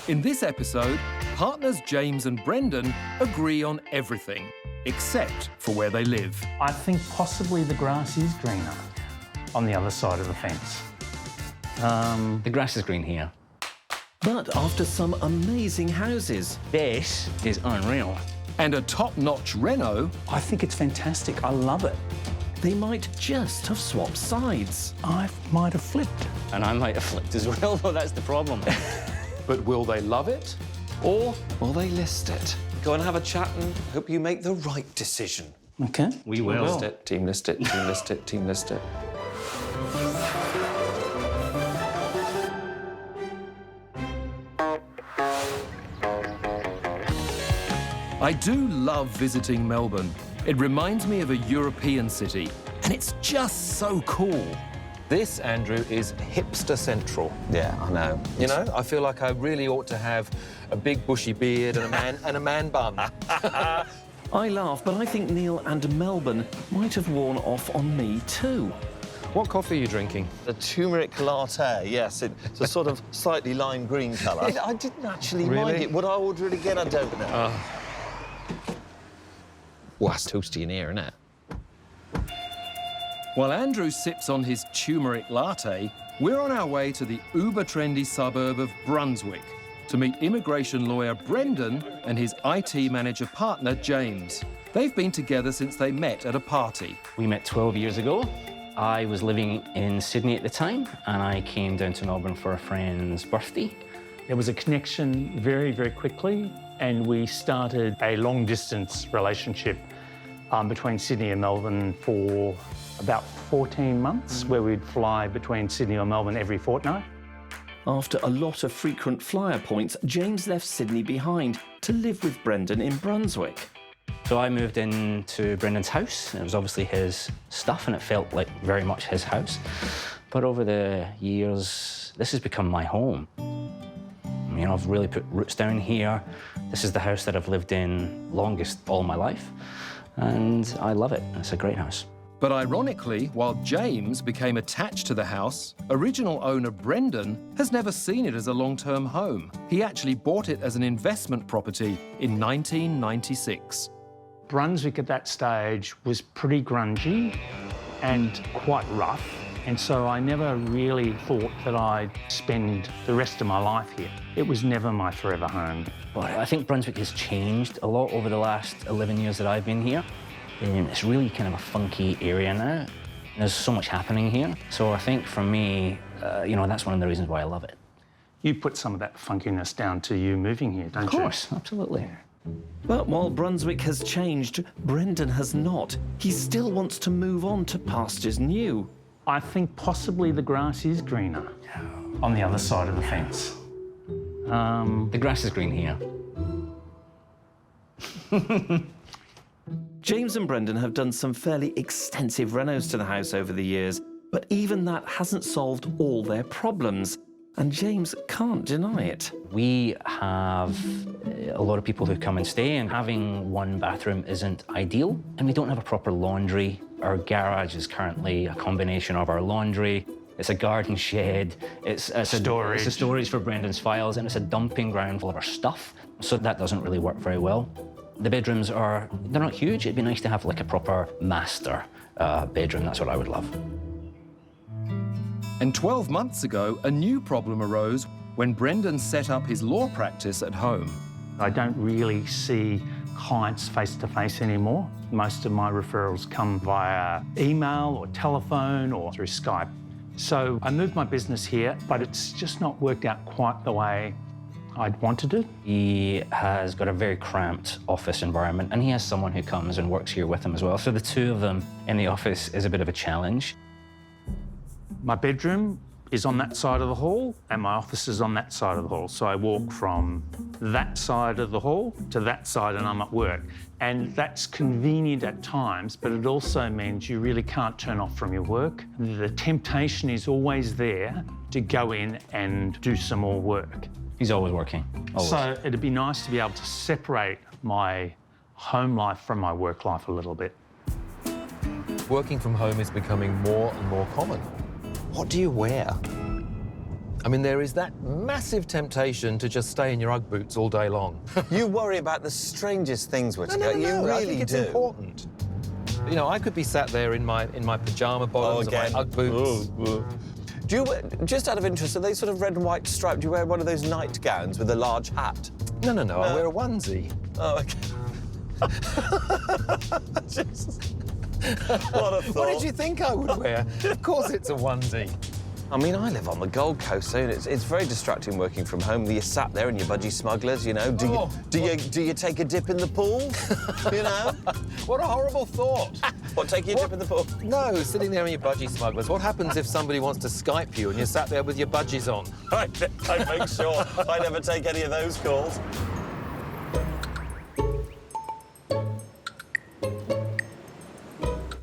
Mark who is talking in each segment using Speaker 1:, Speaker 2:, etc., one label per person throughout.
Speaker 1: In this episode, partners James and Brendan agree on everything, except for where they live.
Speaker 2: I think possibly the grass is greener on the other side of the fence.
Speaker 3: The grass is green here.
Speaker 4: But after some amazing houses,
Speaker 3: This is unreal.
Speaker 1: And a top-notch reno,
Speaker 2: I think it's fantastic. I love it.
Speaker 4: they might just have swapped sides.
Speaker 2: I might have flipped.
Speaker 3: And I might have flipped as well, though that's the problem.
Speaker 1: but will they love it?
Speaker 5: Or will they list it? Go and have a chat and hope you make the right decision.
Speaker 2: Okay.
Speaker 3: We will.
Speaker 5: List it, team list it, team list it, team list it.
Speaker 1: I do love visiting Melbourne. It reminds me of a European city, and it's just so cool.
Speaker 5: This, Andrew, is hipster central. Yeah, I know. You know, I feel like I really ought to have a big bushy beard and a man bun.
Speaker 4: I laugh, but I think Neil and Melbourne might have worn off on me too.
Speaker 5: What coffee are you drinking?
Speaker 6: A turmeric latte, yes. It's a sort of slightly lime green colour. I didn't actually mind it. Would I order it again? I don't know.
Speaker 5: Well, that's toasty in here, isn't it?
Speaker 1: While Andrew sips on his turmeric latte, we're on our way to the uber-trendy suburb of Brunswick to meet immigration lawyer Brendan and his IT manager partner, James. They've been together since they met at a party.
Speaker 3: We met 12 years ago. I was living in Sydney at the time, and I came down to Melbourne for a friend's birthday.
Speaker 2: There was a connection very, very quickly, and we started a long-distance relationship between Sydney and Melbourne for about 14 months, where we'd fly between Sydney and Melbourne every fortnight.
Speaker 4: After a lot of frequent flyer points, James left Sydney behind to live with Brendan in Brunswick.
Speaker 3: So I moved into Brendan's house. It was obviously his stuff, and it felt like very much his house. But over the years, this has become my home. You know, I've really put roots down here. This is the house that I've lived in longest all my life, and I love it. It's a great house.
Speaker 1: But ironically, while James became attached to the house, original owner Brendan has never seen it as a long-term home. He actually bought it as an investment property in 1996.
Speaker 2: Brunswick at that stage was pretty grungy and quite rough, and so I never really thought that I'd spend the rest of my life here. It was never my forever home.
Speaker 3: But I think Brunswick has changed a lot over the last 11 years that I've been here. It's really kind of a funky area now. There's so much happening here. So I think for me, you know, that's one of the reasons why I love it.
Speaker 2: You put some of that funkiness down to you moving here, don't you?
Speaker 3: Of course, absolutely.
Speaker 4: But while Brunswick has changed, Brendan has not. He still wants to move on to pastures new.
Speaker 2: I think possibly the grass is greener on the other side of the fence.
Speaker 3: The grass is green here.
Speaker 4: James and Brendan have done some fairly extensive renos to the house over the years, but even that hasn't solved all their problems, and James can't deny it.
Speaker 3: We have a lot of people who come and stay, and having one bathroom isn't ideal, and we don't have a proper laundry. Our garage is currently a combination of our laundry, it's a garden shed, it's a storage for Brendan's files, and it's a dumping ground full of our stuff, so that doesn't really work very well. The bedrooms they're not huge. It'd be nice to have like a proper master bedroom. That's what I would love.
Speaker 1: And 12 months ago, a new problem arose when Brendan set up his law practice at home.
Speaker 2: I don't really see clients face-to-face anymore. Most of my referrals come via email or telephone or through Skype. So I moved my business here, but it's just not worked out quite the way I'd wanted it.
Speaker 3: He has got a very cramped office environment, and he has someone who comes and works here with him as well. So the two of them in the office is a bit of a challenge.
Speaker 2: My bedroom is on that side of the hall, and my office is on that side of the hall. So I walk from that side of the hall to that side, and I'm at work. And that's convenient at times, but it also means you really can't turn off from your work. The temptation is always there to go in and do some more work.
Speaker 3: He's always working, always.
Speaker 2: So it'd be nice to be able to separate my home life from my work life a little bit.
Speaker 5: Working from home is becoming more and more common. What do you wear? I mean, there is that massive temptation to just stay in your Ugg boots all day long.
Speaker 6: You worry about the strangest things, Whittaker. You really
Speaker 5: I think it's
Speaker 6: do.
Speaker 5: important. You know, I could be sat there in my pyjama bottoms and my Ugg boots.
Speaker 6: Do you, just out of interest, are they sort of red and white striped? Do you wear one of those nightgowns with a large hat?
Speaker 5: No, I wear a onesie.
Speaker 6: Oh, OK. What a thought.
Speaker 5: What did you think I would wear? Of course it's a onesie.
Speaker 6: I mean, I live on the Gold Coast, so it's very distracting working from home. You're sat there in your budgie smugglers, you know. Do you take a dip in the pool? You know?
Speaker 5: What a horrible thought.
Speaker 6: What, take your dip in the pool?
Speaker 5: No, sitting there in your budgie smugglers. What happens if somebody wants to Skype you and you're sat there with your budgies on?
Speaker 6: I make sure I never take any of those calls.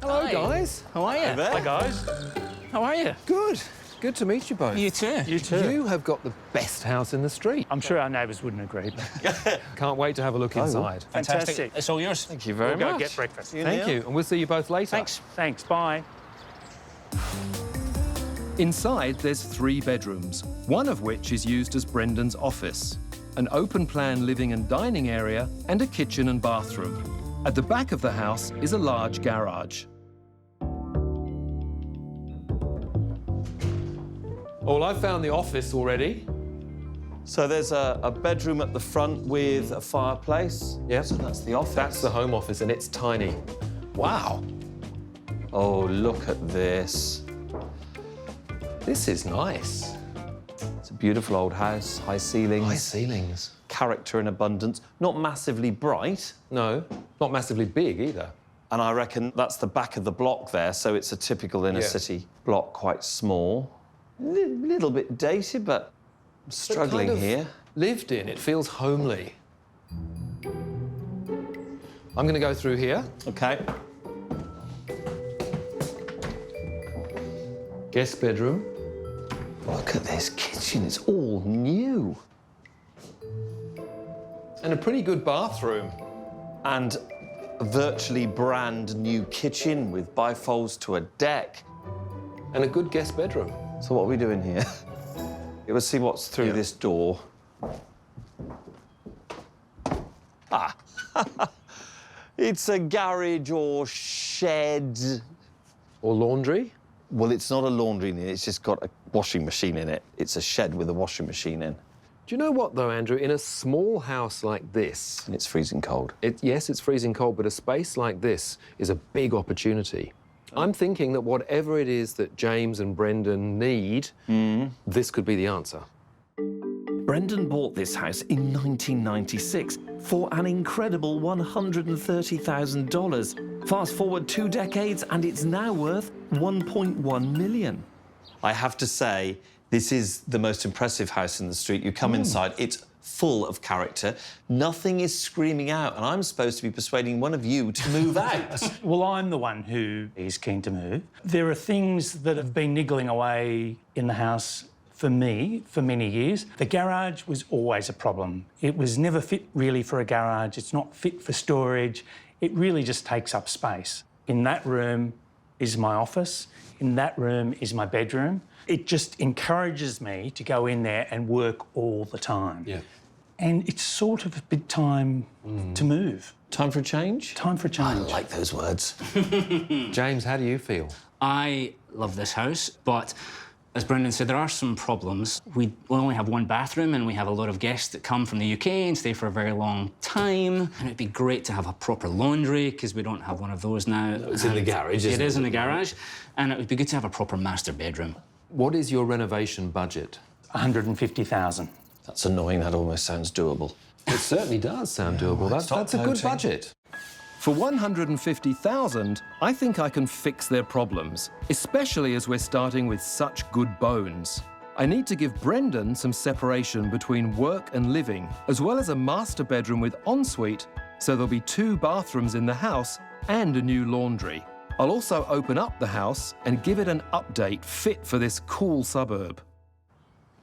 Speaker 5: Hello, guys.
Speaker 3: How are you?
Speaker 6: Hey there.
Speaker 2: Hi, guys.
Speaker 3: How are you?
Speaker 5: Good. Good to meet you both.
Speaker 3: You too.
Speaker 2: You too.
Speaker 5: You have got the best house in the street.
Speaker 2: I'm sure our neighbours wouldn't agree.
Speaker 5: Can't wait to have a look inside.
Speaker 2: Fantastic.
Speaker 3: It's all yours.
Speaker 4: Thank you very
Speaker 2: We'll go
Speaker 4: much.
Speaker 2: get breakfast.
Speaker 5: Thank you, and we'll see you both later.
Speaker 2: Thanks. Bye.
Speaker 1: Inside, there's 3 bedrooms, one of which is used as Brendan's office, an open-plan living and dining area, and a kitchen and bathroom. At the back of the house is a large garage.
Speaker 5: Well, I've found the office already.
Speaker 6: So there's a bedroom at the front with a fireplace.
Speaker 5: Yep.
Speaker 6: So that's the office.
Speaker 5: That's the home office, and it's tiny. Wow.
Speaker 6: Oh, look at this.
Speaker 5: This is nice.
Speaker 6: It's a beautiful old house, high ceilings.
Speaker 5: High ceilings.
Speaker 6: Character in abundance. Not massively bright.
Speaker 5: No, not massively big either.
Speaker 6: And I reckon that's the back of the block there, so it's a typical inner city block, quite small. Little bit dated, but I'm struggling
Speaker 5: kind of
Speaker 6: here.
Speaker 5: Lived in. It feels homely. I'm going to go through here.
Speaker 6: OK.
Speaker 5: Guest bedroom.
Speaker 6: Look at this kitchen, it's all new.
Speaker 5: And a pretty good bathroom.
Speaker 6: And a virtually brand new kitchen with bifolds to a deck.
Speaker 5: And a good guest bedroom.
Speaker 6: So what are we doing here? Let's see what's through this door. Ah. It's a garage or shed.
Speaker 5: Or laundry.
Speaker 6: Well, it's not a laundry in it, it's just got a washing machine in it. It's a shed with a washing machine in.
Speaker 5: Do you know what, though, Andrew? In a small house like this...
Speaker 6: And it's freezing cold.
Speaker 5: Yes, it's freezing cold, but a space like this is a big opportunity. I'm thinking that whatever it is that James and Brendan need, this could be the answer.
Speaker 4: Brendan bought this house in 1996 for an incredible $130,000. Fast forward 2 decades and it's now worth $1.1 million.
Speaker 6: I have to say, this is the most impressive house in the street. You come inside, it's full of character. Nothing is screaming out, and I'm supposed to be persuading one of you to move out.
Speaker 2: Well, I'm the one who is keen to move. There are things that have been niggling away in the house for me for many years. The garage was always a problem. It was never fit really for a garage. It's not fit for storage. It really just takes up space. In that room is my office. In that room is my bedroom. It just encourages me to go in there and work all the time.
Speaker 5: Yeah.
Speaker 2: And it's sort of a big time to move.
Speaker 6: Time for a change?
Speaker 2: Time for a change.
Speaker 6: I like those words.
Speaker 5: James, how do you feel?
Speaker 3: I love this house, but as Brendan said, there are some problems. We only have 1 bathroom and we have a lot of guests that come from the UK and stay for a very long time. And it'd be great to have a proper laundry because we don't have one of those now.
Speaker 5: It's in the garage, isn't it?
Speaker 3: It is in the garage. And it would be good to have a proper master bedroom.
Speaker 5: What is your renovation budget?
Speaker 2: 150,000.
Speaker 6: That's annoying. That almost sounds doable.
Speaker 5: It certainly does sound doable. That's a good budget.
Speaker 1: For $150,000, I think I can fix their problems, especially as we're starting with such good bones. I need to give Brendan some separation between work and living, as well as a master bedroom with ensuite, so there'll be 2 bathrooms in the house and a new laundry. I'll also open up the house and give it an update fit for this cool suburb.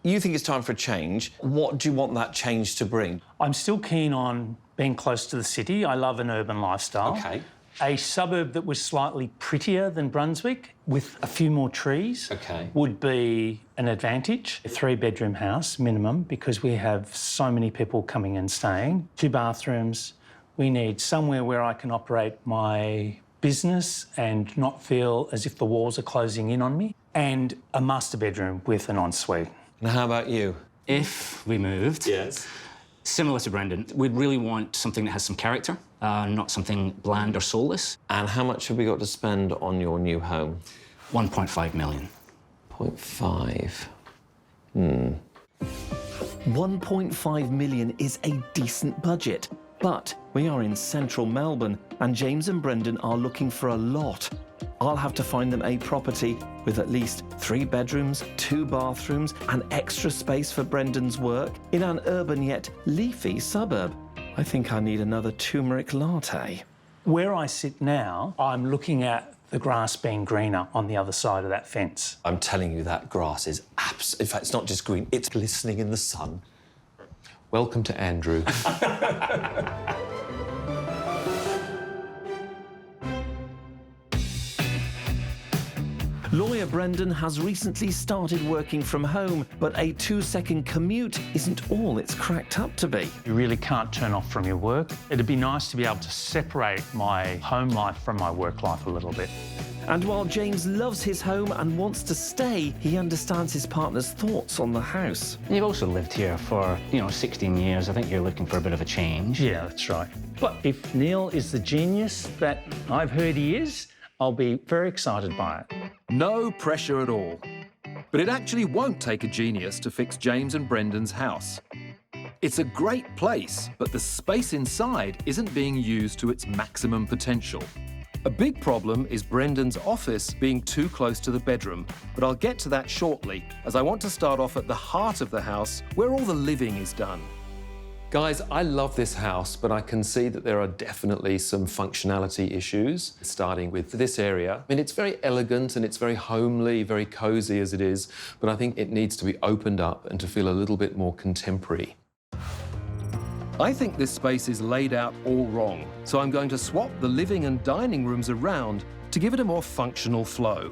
Speaker 6: You think it's time for a change. What do you want that change to bring?
Speaker 2: I'm still keen on being close to the city. I love an urban lifestyle.
Speaker 6: OK.
Speaker 2: A suburb that was slightly prettier than Brunswick with a few more trees would be an advantage. A 3-bedroom house minimum, because we have so many people coming and staying. 2 bathrooms. We need somewhere where I can operate my business and not feel as if the walls are closing in on me. And a master bedroom with an ensuite.
Speaker 6: And how about you?
Speaker 3: If we moved, similar to Brendan, we'd really want something that has some character, not something bland or soulless.
Speaker 6: And how much have we got to spend on your new home?
Speaker 3: 1.5 million.
Speaker 6: 0.5.
Speaker 4: 1.5 million is a decent budget, but we are in central Melbourne and James and Brendan are looking for a lot. I'll have to find them a property with at least 3 bedrooms, 2 bathrooms and extra space for Brendan's work in an urban yet leafy suburb. I think I need another turmeric latte.
Speaker 2: Where I sit now, I'm looking at the grass being greener on the other side of that fence.
Speaker 6: I'm telling you, that grass is in fact, it's not just green, it's glistening in the sun.
Speaker 5: Welcome to Andrew.
Speaker 4: Lawyer Brendan has recently started working from home, but a 2-second commute isn't all it's cracked up to be.
Speaker 2: You really can't turn off from your work. It'd be nice to be able to separate my home life from my work life a little bit.
Speaker 4: And while James loves his home and wants to stay, he understands his partner's thoughts on the house.
Speaker 3: You've also lived here for, 16 years. I think you're looking for a bit of a change.
Speaker 2: Yeah, that's right. But if Neil is the genius that I've heard he is, I'll be very excited by it.
Speaker 1: No pressure at all. But it actually won't take a genius to fix James and Brendan's house. It's a great place, but the space inside isn't being used to its maximum potential. A big problem is Brendan's office being too close to the bedroom, but I'll get to that shortly, as I want to start off at the heart of the house, where all the living is done.
Speaker 5: Guys, I love this house, but I can see that there are definitely some functionality issues, starting with this area. I mean, it's very elegant and it's very homely, very cosy as it is, but I think it needs to be opened up and to feel a little bit more contemporary.
Speaker 1: I think this space is laid out all wrong, so I'm going to swap the living and dining rooms around to give it a more functional flow.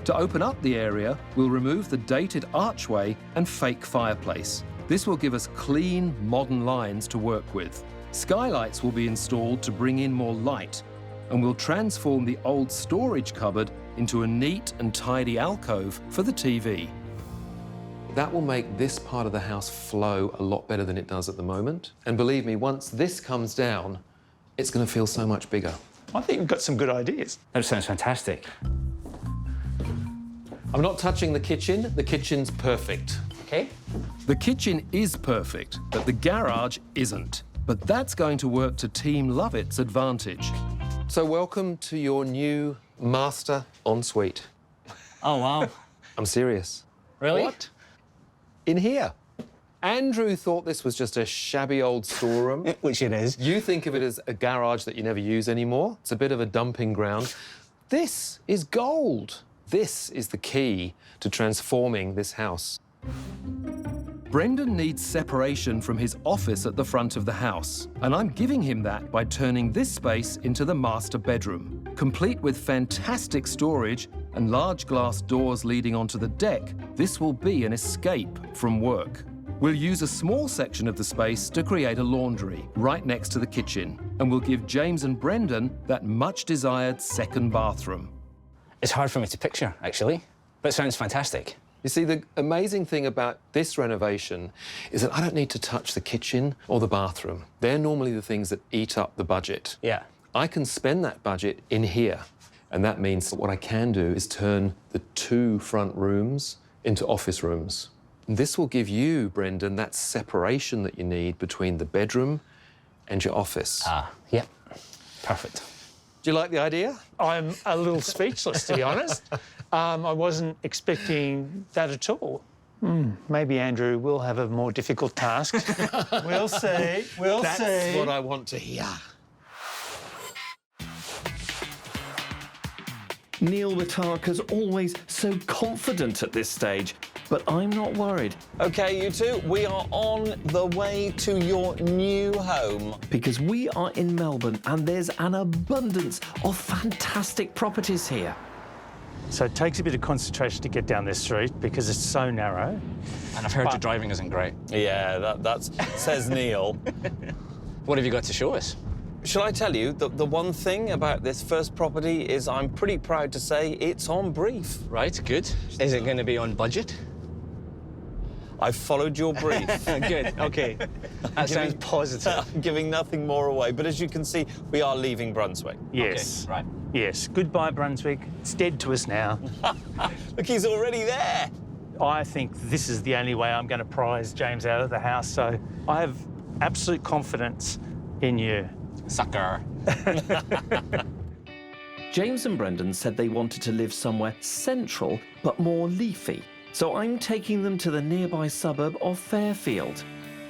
Speaker 1: To open up the area, we'll remove the dated archway and fake fireplace. This will give us clean, modern lines to work with. Skylights will be installed to bring in more light, and we'll transform the old storage cupboard into a neat and tidy alcove for the TV.
Speaker 5: That will make this part of the house flow a lot better than it does at the moment. And believe me, once this comes down, it's going to feel so much bigger.
Speaker 2: I think you've got some good ideas.
Speaker 3: That sounds fantastic.
Speaker 5: I'm not touching the kitchen. The kitchen's perfect.
Speaker 3: Okay.
Speaker 1: The kitchen is perfect, but the garage isn't. But that's going to work to Team Lovett's advantage.
Speaker 5: So welcome to your new master ensuite.
Speaker 3: Oh, wow.
Speaker 5: I'm serious.
Speaker 3: Really?
Speaker 5: What? In here. Andrew thought this was just a shabby old storeroom.
Speaker 3: Which it is.
Speaker 5: You think of it as a garage that you never use anymore. It's a bit of a dumping ground. This is gold. This is the key to transforming this house.
Speaker 1: Brendan needs separation from his office at the front of the house, and I'm giving him that by turning this space into the master bedroom. Complete with fantastic storage and large glass doors leading onto the deck, this will be an escape from work. We'll use a small section of the space to create a laundry right next to the kitchen, and we'll give James and Brendan that much-desired second bathroom.
Speaker 3: It's hard for me to picture, actually, but it sounds fantastic.
Speaker 5: You see, the amazing thing about this renovation is that I don't need to touch the kitchen or the bathroom. They're normally the things that eat up the budget.
Speaker 3: Yeah.
Speaker 5: I can spend that budget in here. And that means that what I can do is turn the 2 front rooms into office rooms. And this will give you, Brendan, that separation that you need between the bedroom and your office.
Speaker 3: Yep. Perfect.
Speaker 5: Do you like the idea?
Speaker 2: I'm a little speechless, to be honest. I wasn't expecting that at all. Maybe Andrew will have a more difficult task. We'll see. We'll see.
Speaker 5: That's what I want to hear.
Speaker 4: Neil Wataka's always so confident at this stage. but I'm not worried
Speaker 6: OK, you two, we are on the way to your new home.
Speaker 4: because we are in Melbourne and there's an abundance of fantastic properties here.
Speaker 2: So it takes a bit of concentration to get down this street because it's so narrow.
Speaker 3: And I've heard your driving isn't great.
Speaker 6: Yeah, that's says Neil.
Speaker 3: What have you got to show us?
Speaker 6: Shall I tell you, the one thing about this first property is I'm pretty proud to say it's on brief.
Speaker 3: Right, good. Is it going to be on budget?
Speaker 6: I followed your brief.
Speaker 3: Good, OK. That sounds positive.
Speaker 6: I'm giving nothing more away, but as you can see, we are leaving Brunswick.
Speaker 2: Yes.
Speaker 3: Okay, right.
Speaker 2: Yes. Goodbye, Brunswick. It's dead to us now.
Speaker 6: Look, he's already there.
Speaker 2: I think this is the only way I'm going to prize James out of the house, so I have absolute confidence in you.
Speaker 3: Sucker.
Speaker 4: James and Brendan said they wanted to live somewhere central but more leafy. So I'm taking them to the nearby suburb of Fairfield.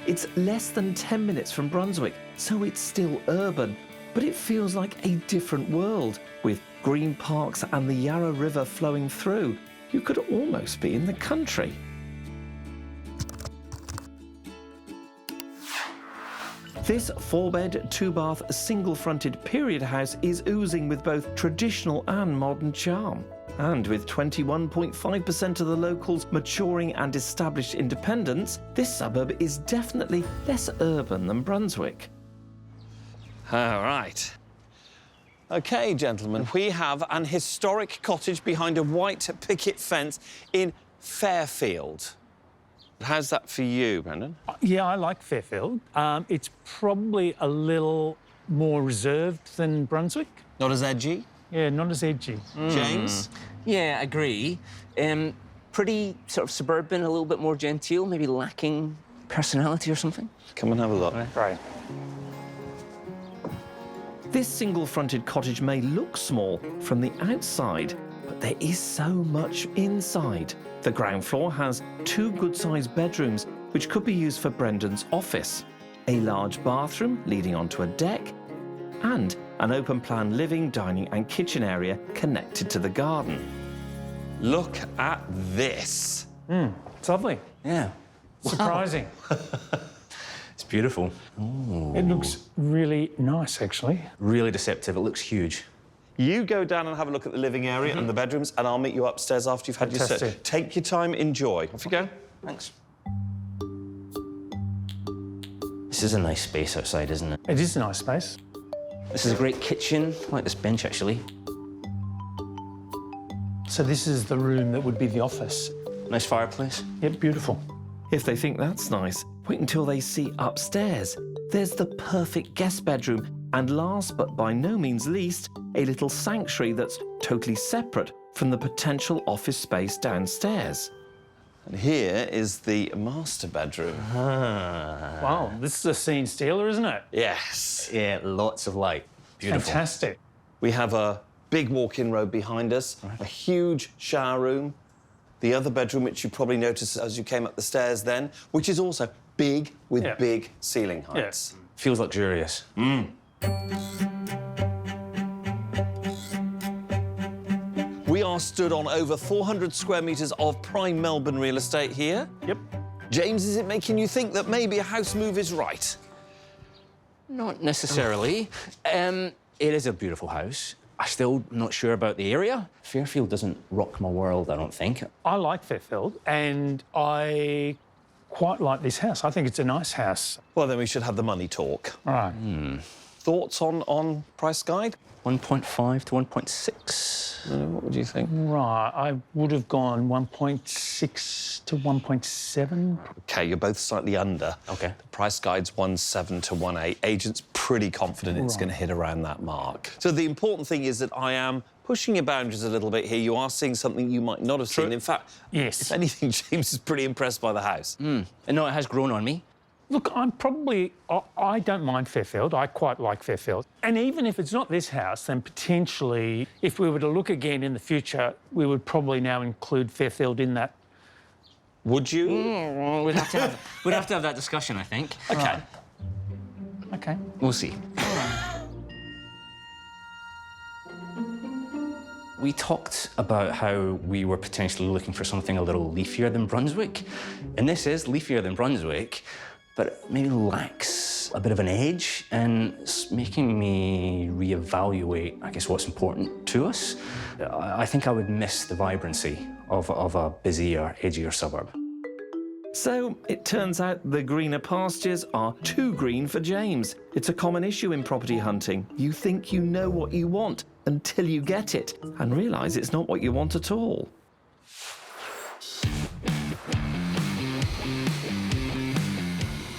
Speaker 4: It's less than 10 minutes from Brunswick, so it's still urban, but it feels like a different world, with green parks and the Yarra River flowing through. You could almost be in the country. This 4-bed, 2-bath, single-fronted period house is oozing with both traditional and modern charm. And with 21.5% of the locals maturing and established independence, this suburb is definitely less urban than Brunswick.
Speaker 6: All right. OK, gentlemen, we have an historic cottage behind a white picket fence in Fairfield. How's that for you, Brendan?
Speaker 2: Yeah, I like Fairfield. It's probably a little more reserved than Brunswick.
Speaker 6: Not as edgy?
Speaker 2: Yeah, not as edgy.
Speaker 6: James?
Speaker 3: Yeah, I agree. Pretty sort of suburban, a little bit more genteel, maybe lacking personality or something.
Speaker 6: Come and have a look.
Speaker 2: Right.
Speaker 4: This single-fronted cottage may look small from the outside, but there is so much inside. The ground floor has 2 good-sized bedrooms, which could be used for Brendan's office, a large bathroom leading onto a deck, and an open-plan living, dining and kitchen area connected to the garden.
Speaker 6: Look at this.
Speaker 2: It's lovely.
Speaker 3: Yeah.
Speaker 2: Surprising.
Speaker 3: It's beautiful.
Speaker 2: It looks really nice, actually.
Speaker 3: Really deceptive. It looks huge.
Speaker 6: You go down and have a look at the living area and the bedrooms, and I'll meet you upstairs after you've had your
Speaker 2: Fantastic.
Speaker 6: search. Take your time, enjoy. Off you go.
Speaker 3: Thanks. This is a nice space outside, isn't it?
Speaker 2: It is a nice space.
Speaker 3: This is a great kitchen. I like this bench, actually.
Speaker 2: So this is the room that would be the office.
Speaker 3: Nice fireplace.
Speaker 2: Yep, beautiful.
Speaker 4: If they think that's nice, wait until they see upstairs. There's the perfect guest bedroom, and last but by no means least, a little sanctuary that's totally separate from the potential office space downstairs.
Speaker 6: And here is the master bedroom.
Speaker 2: Wow, this is a scene stealer, isn't it?
Speaker 6: Yes.
Speaker 3: Yeah, lots of light. Beautiful.
Speaker 2: Fantastic.
Speaker 6: We have a big walk-in robe behind us, a huge shower room, the other bedroom, which you probably noticed as you came up the stairs then, which is also big with big ceiling heights.
Speaker 3: Feels luxurious.
Speaker 6: We are stood on over 400 square metres of prime Melbourne real estate here.
Speaker 2: Yep.
Speaker 6: James, is it making you think that maybe a house move is right?
Speaker 3: Not necessarily. It is a beautiful house. I'm still not sure about the area. Fairfield doesn't rock my world, I don't think.
Speaker 2: I like Fairfield, and I quite like this house. I think it's a nice house.
Speaker 6: Well, then we should have the money talk.
Speaker 2: All right.
Speaker 6: Thoughts on price guide?
Speaker 3: 1.5 to 1.6.
Speaker 6: What would you think?
Speaker 2: Right, I would have gone 1.6 to 1.7.
Speaker 6: OK, you're both slightly under.
Speaker 3: OK.
Speaker 6: The price guide's 1.7 to 1.8. Agent's pretty confident it's going to hit around that mark. So the important thing is that I am pushing your boundaries a little bit here. You are seeing something you might not have seen. In fact,
Speaker 2: Yes.
Speaker 6: if anything, James is pretty impressed by the house.
Speaker 3: And no, it has grown on me.
Speaker 2: Look, I don't mind Fairfield. I quite like Fairfield. And even if it's not this house, then potentially, if we were to look again in the future, we would probably now include Fairfield in that.
Speaker 6: Would you?
Speaker 3: We'd have to have that discussion, I think.
Speaker 6: OK.
Speaker 2: OK.
Speaker 3: We'll see. We talked about how we were potentially looking for something a little leafier than Brunswick. And this is leafier than Brunswick, but maybe lacks a bit of an edge, and it's making me reevaluate, I guess, what's important to us. I think I would miss the vibrancy of a busier, edgier suburb.
Speaker 4: So it turns out the greener pastures are too green for James. It's a common issue in property hunting. You think you know what you want until you get it and realise it's not what you want at all.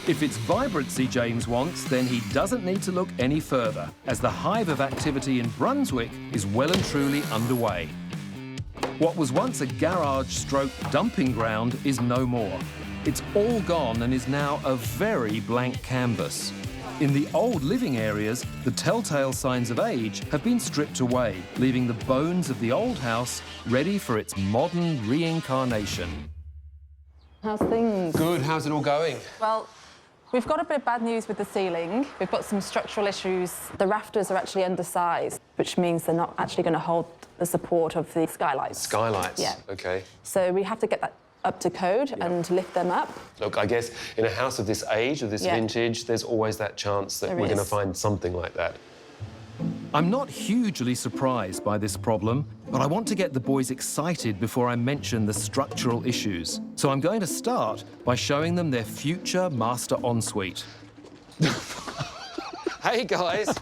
Speaker 1: If it's vibrancy James wants, then he doesn't need to look any further, as the hive of activity in Brunswick is well and truly underway. What was once a garage-stroke dumping ground is no more. It's all gone and is now a very blank canvas. In the old living areas, the telltale signs of age have been stripped away, leaving the bones of the old house ready for its modern reincarnation.
Speaker 7: How's things?
Speaker 5: Good, how's it all going?
Speaker 7: Well, we've got a bit of bad news with the ceiling. We've got some structural issues. The rafters are actually undersized, which means they're not actually going to hold the support of the skylights.
Speaker 5: Skylights?
Speaker 7: Yeah.
Speaker 5: OK.
Speaker 7: So we have to get that up to code and lift them up.
Speaker 5: Look, I guess in a house of this age, of this vintage, there's always that chance that we're going to find something like that.
Speaker 1: I'm not hugely surprised by this problem, but I want to get the boys excited before I mention the structural issues. So I'm going to start by showing them their future master ensuite.
Speaker 5: Hey, guys.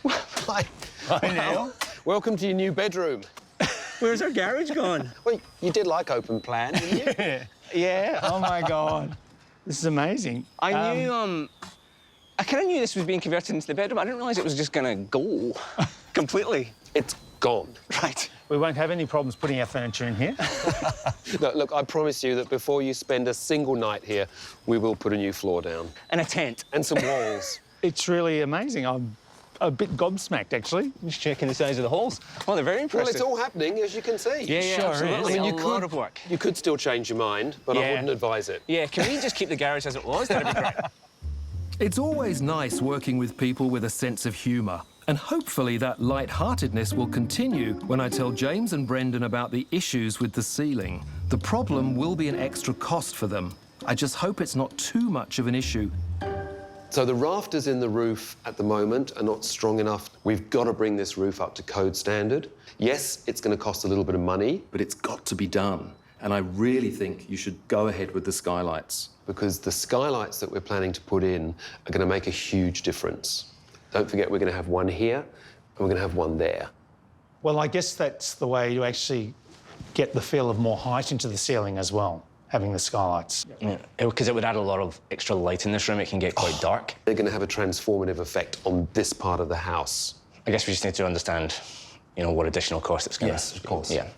Speaker 5: Hi.
Speaker 8: Hi, Neil.
Speaker 5: Welcome to your new bedroom.
Speaker 8: Where's our garage gone?
Speaker 5: Well, you did like open plan, didn't you?
Speaker 8: Yeah. Oh, my God. This is amazing.
Speaker 9: I knew, I kind of knew this was being converted into the bedroom. I didn't realise it was just going to go completely.
Speaker 5: It's gone.
Speaker 9: Right.
Speaker 8: We won't have any problems putting our furniture in here.
Speaker 5: No, look, I promise you that before you spend a single night here, we will put a new floor down.
Speaker 9: And a tent.
Speaker 5: And some walls.
Speaker 8: It's really amazing. I'm a bit gobsmacked, actually.
Speaker 9: Just checking the size of the holes. Oh, they're very impressive.
Speaker 5: Well, it's all happening, as you can see.
Speaker 9: Yeah,
Speaker 8: Sure
Speaker 9: absolutely.
Speaker 8: is.
Speaker 9: I mean, a lot of work.
Speaker 5: You could still change your mind, but I wouldn't advise it.
Speaker 9: Yeah, can we just keep the garage as it was? That'd be great.
Speaker 1: It's always nice working with people with a sense of humour, and hopefully that light-heartedness will continue when I tell James and Brendan about the issues with the ceiling. The problem will be an extra cost for them. I just hope it's not too much of an issue.
Speaker 5: So the rafters in the roof at the moment are not strong enough. We've got to bring this roof up to code standard. Yes, it's going to cost a little bit of money, but it's got to be done. And I really think you should go ahead with the skylights, because the skylights that we're planning to put in are going to make a huge difference. Don't forget, we're going to have one here and we're going to have one there.
Speaker 8: Well, I guess that's the way you actually get the feel of more height into the ceiling as well, having the skylights.
Speaker 3: Yeah, because it would add a lot of extra light in this room. It can get quite dark.
Speaker 5: They're going to have a transformative effect on this part of the house.
Speaker 3: I guess we just need to understand, you know, what additional cost it's going to...
Speaker 5: Yes, of course.
Speaker 3: Yeah.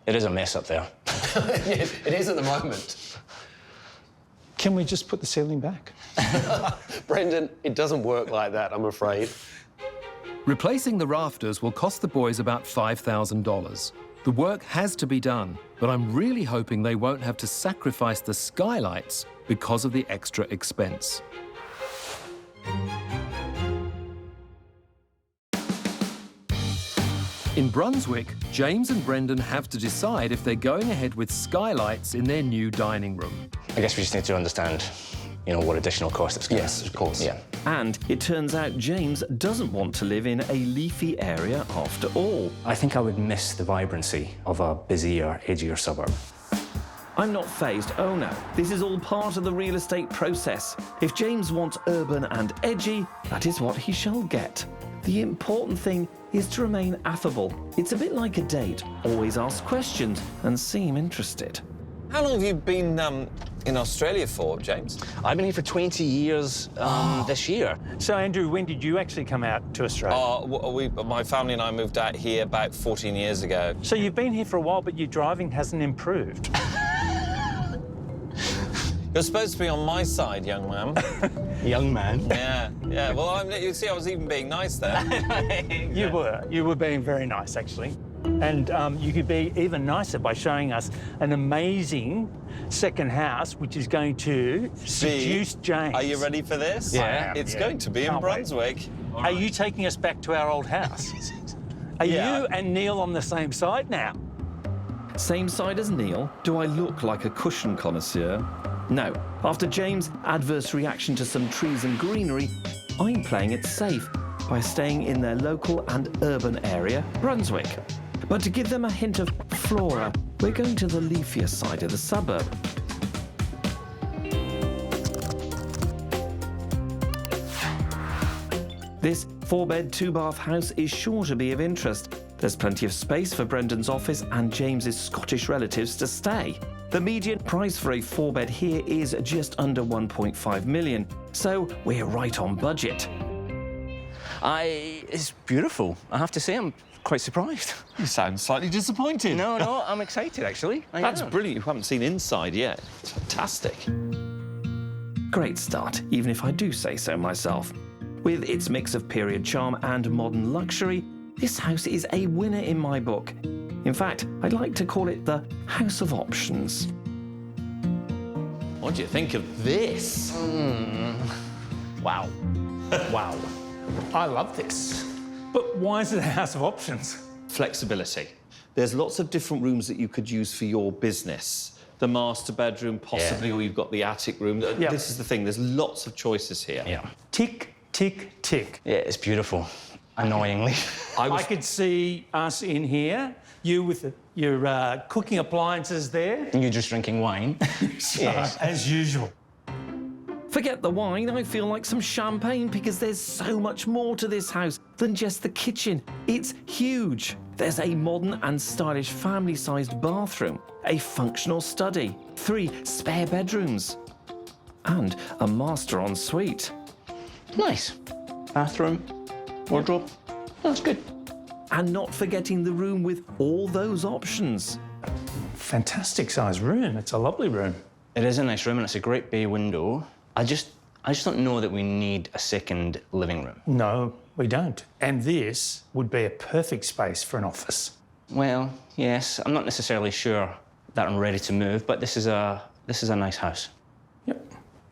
Speaker 3: It is a mess up there.
Speaker 5: Yeah, it is at the moment.
Speaker 8: Can we just put the ceiling back?
Speaker 5: Brendan, it doesn't work like that, I'm afraid.
Speaker 1: Replacing the rafters will cost the boys about $5,000. The work has to be done, but I'm really hoping they won't have to sacrifice the skylights because of the extra expense. In Brunswick, James and Brendan have to decide if they're going ahead with skylights in their new dining room.
Speaker 3: I guess we just need to understand, you know, what additional cost it's going to...
Speaker 5: Yes, of course.
Speaker 3: Yeah.
Speaker 4: And it turns out James doesn't want to live in a leafy area after all.
Speaker 3: I think I would miss the vibrancy of a busier, edgier suburb.
Speaker 4: I'm not phased, oh no. This is all part of the real estate process. If James wants urban and edgy, that is what he shall get. The important thing is to remain affable. It's a bit like a date. Always ask questions and seem interested.
Speaker 6: How long have you been in Australia for, James?
Speaker 3: I've been here for 20 years this year.
Speaker 8: So, Andrew, when did you actually come out to Australia?
Speaker 6: My family and I moved out here about 14 years ago.
Speaker 8: So you've been here for a while, but your driving hasn't improved.
Speaker 6: You're supposed to be on my side, young man.
Speaker 3: Young man.
Speaker 6: Yeah. Well, you see, I was even being nice there.
Speaker 8: You were being very nice, actually. And you could be even nicer by showing us an amazing second house, which is going to seduce James.
Speaker 6: Are you ready for this?
Speaker 8: Yeah.
Speaker 6: It's going to be in
Speaker 8: Can't wait.
Speaker 6: Brunswick.
Speaker 8: Are you taking us back to our old house? Are you and Neil on the same side now?
Speaker 4: Same side as Neil? Do I look like a cushion connoisseur? No. After James' adverse reaction to some trees and greenery, I'm playing it safe by staying in their local and urban area, Brunswick. But to give them a hint of flora, we're going to the leafier side of the suburb. This 4-bed, 2-bath house is sure to be of interest. There's plenty of space for Brendan's office and James's Scottish relatives to stay. The median price for a 4-bed here is just under 1.5 million, so we're right on budget.
Speaker 3: It's beautiful. I have to say, I'm quite surprised.
Speaker 6: You sound slightly disappointed.
Speaker 3: No, I'm excited, actually.
Speaker 6: That's brilliant. You haven't seen inside yet. It's fantastic.
Speaker 4: Great start, even if I do say so myself. With its mix of period charm and modern luxury, this house is a winner in my book. In fact, I'd like to call it the House of Options.
Speaker 6: What do you think of this?
Speaker 8: Wow. Wow. I love this. But why is it a house of options?
Speaker 6: Flexibility. There's lots of different rooms that you could use for your business. The master bedroom, possibly, or you've got the attic room.
Speaker 8: Yeah.
Speaker 6: This is the thing. There's lots of choices here.
Speaker 3: Yeah.
Speaker 8: Tick, tick, tick.
Speaker 3: Yeah, it's beautiful. Annoyingly.
Speaker 8: I could see us in here, you with your cooking appliances there.
Speaker 3: You just drinking wine.
Speaker 8: Yes. As usual.
Speaker 4: Forget the wine, I feel like some champagne because there's so much more to this house than just the kitchen. It's huge. There's a modern and stylish family-sized bathroom, a functional study, 3 spare bedrooms, and a master ensuite.
Speaker 3: Nice. Bathroom, wardrobe. That's good.
Speaker 4: And not forgetting the room with all those options.
Speaker 8: Fantastic sized room. It's a lovely room.
Speaker 3: It is a nice room and it's a great bay window. I just don't know that we need a second living room.
Speaker 8: No, we don't. And this would be a perfect space for an office.
Speaker 3: Well, yes, I'm not necessarily sure that I'm ready to move, but this is a nice house.
Speaker 8: Yep,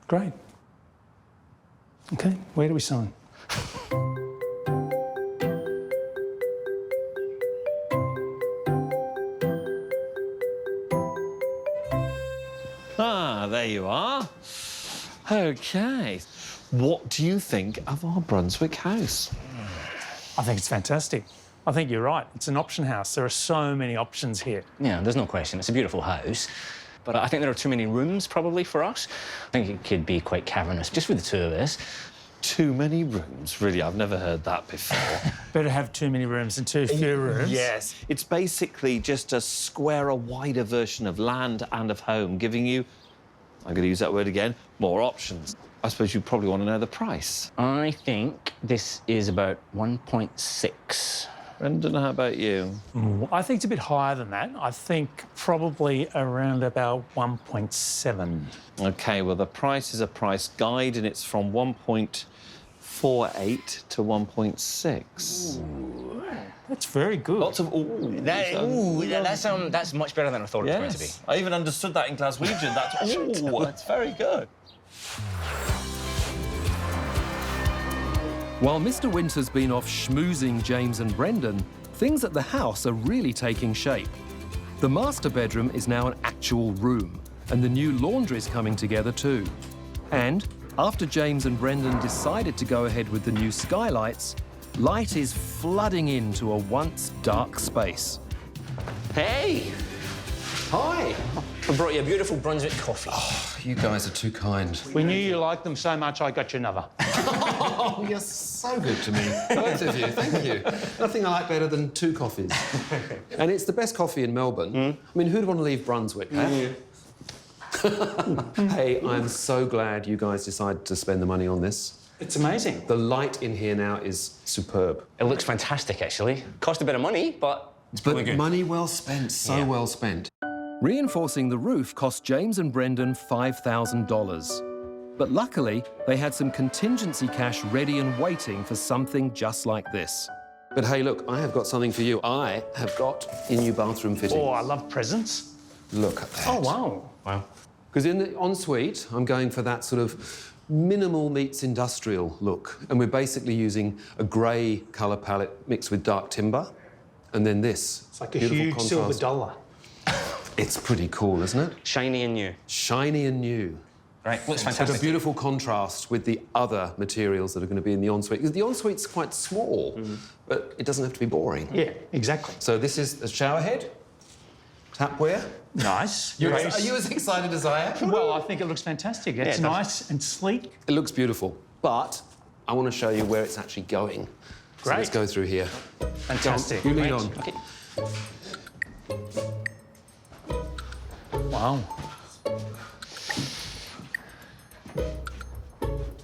Speaker 8: great. Okay, where do we sign?
Speaker 6: Ah, there you are. OK. What do you think of our Brunswick house?
Speaker 8: I think it's fantastic. I think you're right. It's an option house. There are so many options here.
Speaker 3: Yeah, there's no question. It's a beautiful house. But I think there are too many rooms, probably, for us. I think it could be quite cavernous, just with the 2 of us.
Speaker 6: Too many rooms? Really, I've never heard that before.
Speaker 8: Better have too many rooms than too few rooms.
Speaker 6: Yes. It's basically just a squarer, wider version of land and of home, giving you, I'm going to use that word again, more options. I suppose you probably want to know the price.
Speaker 3: I think this is about 1.6.
Speaker 6: Brendan, how about you?
Speaker 8: I think it's a bit higher than that. I think probably around about 1.7.
Speaker 6: OK, well, the price is a price guide, and it's from 1.48 to 1.6.
Speaker 8: That's very good.
Speaker 6: Lots of
Speaker 3: That's much better than I thought it was going to be.
Speaker 6: I even understood that in Glaswegian. That's very good.
Speaker 1: While Mr. Winter's been off schmoozing James and Brendan, things at the house are really taking shape. The master bedroom is now an actual room, and the new laundry's coming together too. And after James and Brendan decided to go ahead with the new skylights, light is flooding into a once dark space.
Speaker 3: Hey! Hi! I brought you a beautiful Brunswick coffee.
Speaker 5: Oh, you guys are too kind.
Speaker 8: We knew you liked them so much, I got you another.
Speaker 5: Oh, you're so good to me. Both of you, thank you. Nothing I like better than 2 coffees. And it's the best coffee in Melbourne. I mean, who'd want to leave Brunswick, eh? Hey, I'm so glad you guys decided to spend the money on this.
Speaker 8: It's amazing.
Speaker 5: The light in here now is superb.
Speaker 3: It looks fantastic, actually. Cost a bit of money, but it's really good.
Speaker 5: Money well spent, so well spent.
Speaker 1: Reinforcing the roof cost James and Brendan $5,000. But luckily, they had some contingency cash ready and waiting for something just like this.
Speaker 5: But hey, look, I have got something for you. I have got a new bathroom fitting.
Speaker 8: Oh, I love presents.
Speaker 5: Look at that.
Speaker 8: Oh, wow.
Speaker 3: Wow.
Speaker 5: Because in the ensuite, I'm going for that sort of minimal meets industrial look. And we're basically using a grey colour palette mixed with dark timber. And then this.
Speaker 2: It's like a
Speaker 5: beautiful
Speaker 2: huge silver
Speaker 5: contrast.
Speaker 2: dollar.
Speaker 5: It's pretty cool, isn't it?
Speaker 9: Shiny and new.
Speaker 5: Shiny and new.
Speaker 9: Right, looks
Speaker 5: It's got a
Speaker 9: fantastic.
Speaker 5: beautiful contrast with the other materials that are going to be in the ensuite. Because the ensuite's quite small, but it doesn't have to be boring.
Speaker 2: Yeah, exactly.
Speaker 5: So this is the shower head, tapware.
Speaker 2: Nice.
Speaker 5: Are you as excited as I am?
Speaker 2: Well, I think it looks fantastic. It's
Speaker 9: Yeah, it
Speaker 2: nice and sleek.
Speaker 5: It looks beautiful, but I want to show you where it's actually going. So let's
Speaker 2: Great.
Speaker 5: go through here.
Speaker 2: Fantastic.
Speaker 5: You lead
Speaker 9: Right,
Speaker 5: on.
Speaker 9: okay.
Speaker 2: Wow.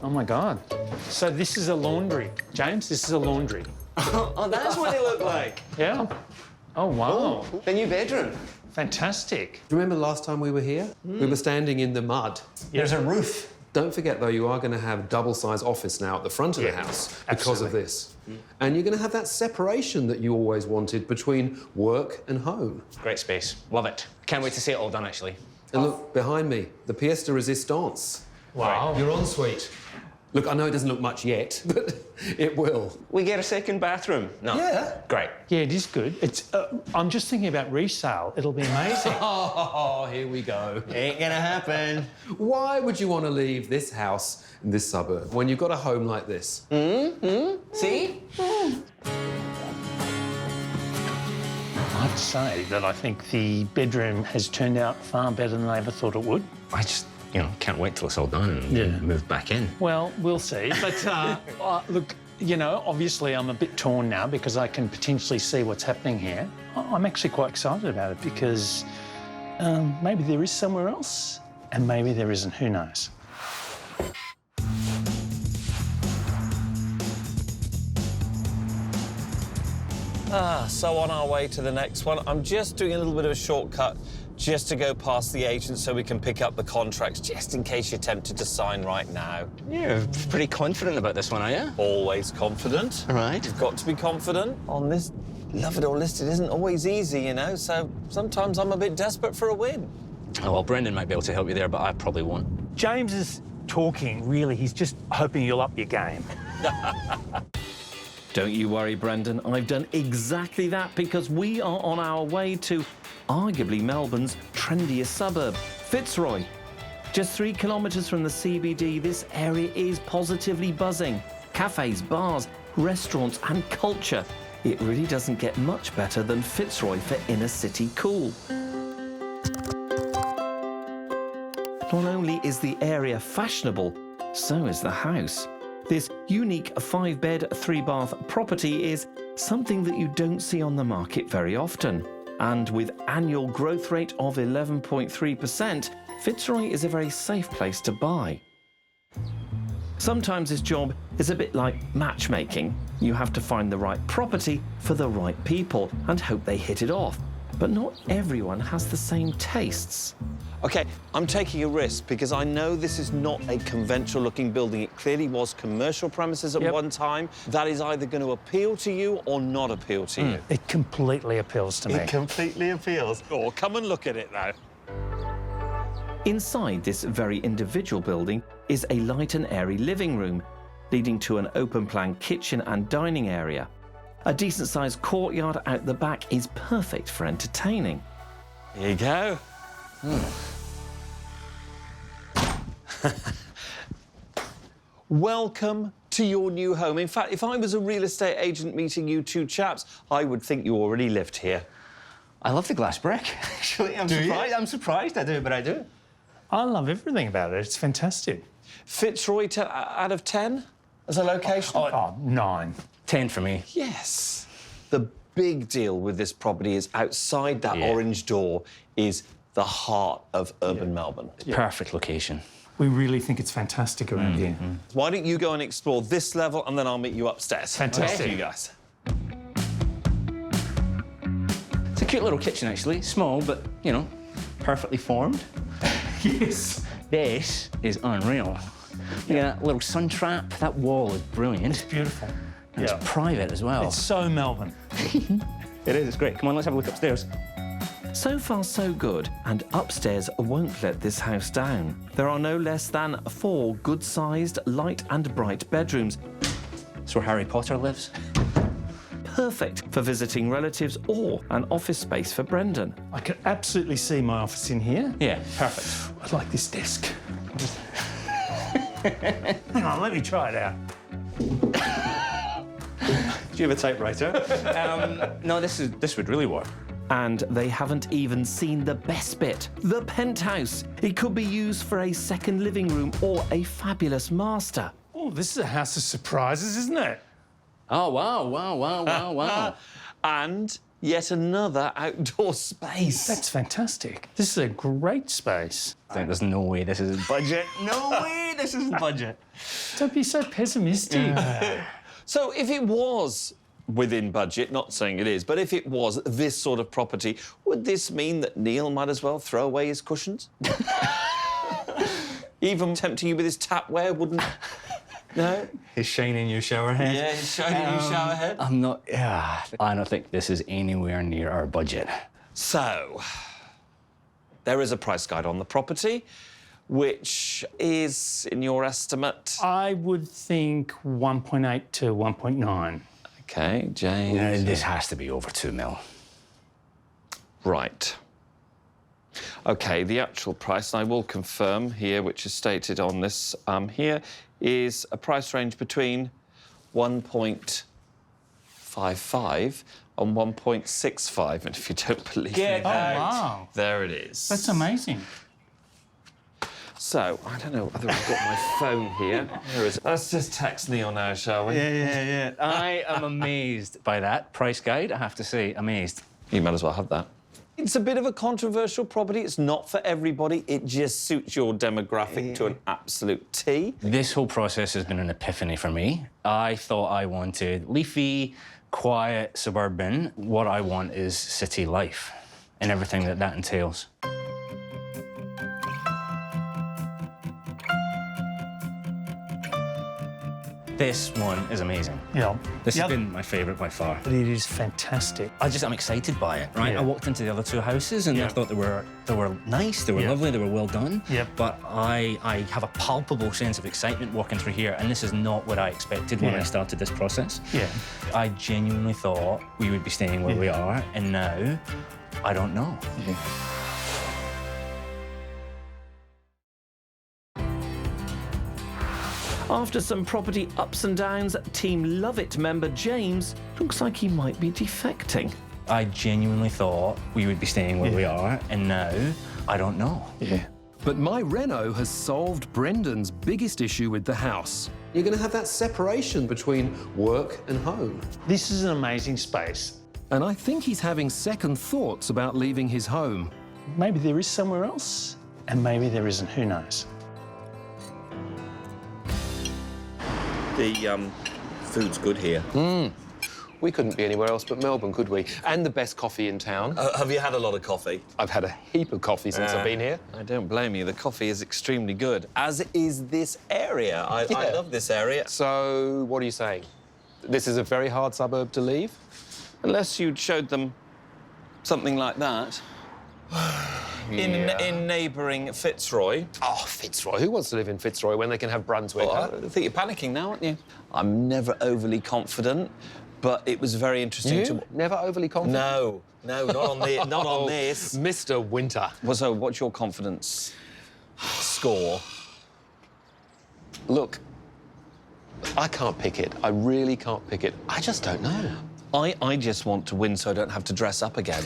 Speaker 2: Oh my God. So this is a laundry. James, this is a laundry.
Speaker 9: Oh, that's what they look like.
Speaker 2: Yeah? Oh, wow.
Speaker 9: The new bedroom.
Speaker 2: Fantastic.
Speaker 5: Remember last time we were here? We were standing in the mud.
Speaker 9: There's a roof.
Speaker 5: Don't forget, though, you are going to have double-size office now at the front of the house because of
Speaker 2: absolutely.
Speaker 5: this. And you're going to have that separation that you always wanted between work and home.
Speaker 9: Great space. Love it. Can't wait to see it all done, actually.
Speaker 5: And look, behind me, the pièce de résistance.
Speaker 2: Wow.
Speaker 5: Your ensuite. Look, I know it doesn't look much yet, but it will.
Speaker 9: We get a second bathroom. No.
Speaker 5: Yeah.
Speaker 9: Great.
Speaker 2: Yeah, it is good. It's. I'm just thinking about resale. It'll be amazing.
Speaker 5: Oh, here we go.
Speaker 9: Ain't gonna happen.
Speaker 5: Why would you want to leave this house in this suburb when you've got a home like this?
Speaker 9: See?
Speaker 2: I'd say that I think the bedroom has turned out far better than I ever thought it would.
Speaker 9: I just, can't wait till it's all done and move back in.
Speaker 2: Well, we'll see. But look, obviously I'm a bit torn now because I can potentially see what's happening here. I'm actually quite excited about it because maybe there is somewhere else and maybe there isn't. Who knows?
Speaker 6: So on our way to the next one, I'm just doing a little bit of a shortcut just to go past the agent so we can pick up the contracts, just in case you're tempted to sign right now.
Speaker 9: You're pretty confident about this one, are you?
Speaker 6: Always confident.
Speaker 9: All right.
Speaker 6: You've got to be confident. On this love it or list, it isn't always easy, so sometimes I'm a bit desperate for a win.
Speaker 9: Oh, well, Brendan might be able to help you there, but I probably won't.
Speaker 8: James is talking, really. He's just hoping you'll up your game.
Speaker 4: Don't you worry, Brendan. I've done exactly that because we are on our way to arguably Melbourne's trendiest suburb, Fitzroy. Just 3 kilometres from the CBD, this area is positively buzzing. Cafes, bars, restaurants and culture. It really doesn't get much better than Fitzroy for inner city cool. Not only is the area fashionable, so is the house. This unique 5-bed, 3-bath property is something that you don't see on the market very often. And with annual growth rate of 11.3%, Fitzroy is a very safe place to buy. Sometimes this job is a bit like matchmaking. You have to find the right property for the right people and hope they hit it off. But not everyone has the same tastes.
Speaker 6: OK, I'm taking a risk because I know this is not a conventional-looking building. It clearly was commercial premises at one time. That is either going to appeal to you or not appeal to you.
Speaker 8: It completely appeals to me.
Speaker 6: It completely appeals. Oh, come and look at it now.
Speaker 4: Inside this very individual building is a light and airy living room, leading to an open-plan kitchen and dining area. A decent-sized courtyard out the back is perfect for entertaining.
Speaker 6: Here you go. Welcome to your new home. In fact, if I was a real estate agent meeting you two chaps, I would think you already lived here.
Speaker 9: I love the glass brick, actually. I'm surprised. I'm surprised I do, but I do.
Speaker 8: I love everything about it. It's fantastic.
Speaker 6: Fitzroy out of 10 as a location?
Speaker 8: Oh, 9.
Speaker 9: 10 for me.
Speaker 6: Yes. The big deal with this property is outside that orange door is the heart of urban Melbourne.
Speaker 9: Perfect location.
Speaker 8: We really think it's fantastic around here.
Speaker 6: Why don't you go and explore this level and then I'll meet you upstairs.
Speaker 8: Fantastic.
Speaker 6: Okay, you guys.
Speaker 9: It's a cute little kitchen, actually. Small, but, perfectly formed.
Speaker 8: Yes.
Speaker 9: This is unreal. Look at that little sun trap. That wall is brilliant.
Speaker 8: Beautiful.
Speaker 9: And it's private as well.
Speaker 8: It's so Melbourne.
Speaker 9: It is, it's great. Come on, let's have a look upstairs.
Speaker 4: So far, so good, and upstairs won't let this house down. There are no less than 4 good-sized, light and bright bedrooms.
Speaker 9: That's where Harry Potter lives.
Speaker 4: perfect for visiting relatives or an office space for Brendan.
Speaker 8: I can absolutely see my office in here.
Speaker 3: Yeah, perfect.
Speaker 8: I like this desk. Hang on, let me try it out. Do you have a tape writer?
Speaker 3: No, this would really work.
Speaker 4: And they haven't even seen the best bit, the penthouse. It could be used for a second living room or a fabulous master.
Speaker 8: Oh, this is a house of surprises, isn't it?
Speaker 3: Oh, wow, wow, wow, wow, wow.
Speaker 6: And yet another outdoor space.
Speaker 8: That's fantastic. This is a great space.
Speaker 3: I think there's no way this isn't budget. No way this isn't budget.
Speaker 8: Don't be so pessimistic.
Speaker 6: So if it was within budget, not saying it is, but if it was this sort of property, would this mean that Neil might as well throw away his cushions? Even tempting you with his tapware wouldn't... No?
Speaker 3: His shiny new shower head.
Speaker 6: Yeah, his shiny new shower head.
Speaker 3: I'm not... Yeah, I don't think this is anywhere near our budget.
Speaker 6: So, there is a price guide on the property, which is, in your estimate...
Speaker 8: I would think 1.8 to 1.9.
Speaker 6: OK, James.
Speaker 3: This has to be over 2 mil.
Speaker 6: Right. OK, the actual price, and I will confirm here, which is stated on this here, is a price range between 1.55 and 1.65. And if you don't believe me,
Speaker 8: wow.
Speaker 6: there it is.
Speaker 8: That's amazing.
Speaker 6: So, I don't know whether I've got my phone here. Here is it. Let's just text Neil now, shall we?
Speaker 3: Yeah. I am amazed by that price guide, I have to say, amazed.
Speaker 6: You might as well have that. It's a bit of a controversial property. It's not for everybody. It just suits your demographic to an absolute T.
Speaker 3: This whole process has been an epiphany for me. I thought I wanted leafy, quiet, suburban. What I want is city life and everything that entails. This one is amazing.
Speaker 8: Yeah.
Speaker 3: This has been my favourite by far.
Speaker 8: But it is fantastic.
Speaker 3: I'm excited by it, right?
Speaker 8: Yeah.
Speaker 3: I walked into the other two houses and I thought they were nice, they were lovely, they were well done.
Speaker 8: Yep.
Speaker 3: But I have a palpable sense of excitement walking through here, and this is not what I expected when I started this process.
Speaker 8: Yeah.
Speaker 3: I genuinely thought we would be staying where we are, and now I don't know.
Speaker 4: After some property ups and downs, Team Love It member James looks like he might be defecting.
Speaker 3: I genuinely thought we would be staying where we are, and now I don't know.
Speaker 4: Yeah.
Speaker 1: But my reno has solved Brendan's biggest issue with the house.
Speaker 5: You're going to have that separation between work and home.
Speaker 8: This is an amazing space.
Speaker 1: And I think he's having second thoughts about leaving his home.
Speaker 8: Maybe there is somewhere else, and maybe there isn't. Who knows?
Speaker 6: The food's good here.
Speaker 5: We couldn't be anywhere else but Melbourne, could we? And the best coffee in town.
Speaker 6: Have you had a lot of coffee?
Speaker 5: I've had a heap of coffee since I've been here.
Speaker 6: I don't blame you. The coffee is extremely good, as is this area. I love this area.
Speaker 5: So, what are you saying? This is a very hard suburb to leave?
Speaker 6: Unless you'd showed them something like that. In neighbouring Fitzroy.
Speaker 5: Oh, Fitzroy. Who wants to live in Fitzroy when they can have Brunswick?
Speaker 6: Well, I think you're panicking now, aren't you? I'm never overly confident, but it was very interesting to...
Speaker 5: Never overly confident?
Speaker 6: No, not on the, not on this.
Speaker 5: Mr. Winter.
Speaker 6: Well, so what's your confidence score?
Speaker 5: Look, I can't pick it. I really can't pick it. I just don't know.
Speaker 6: I just want to win so I don't have to dress up again.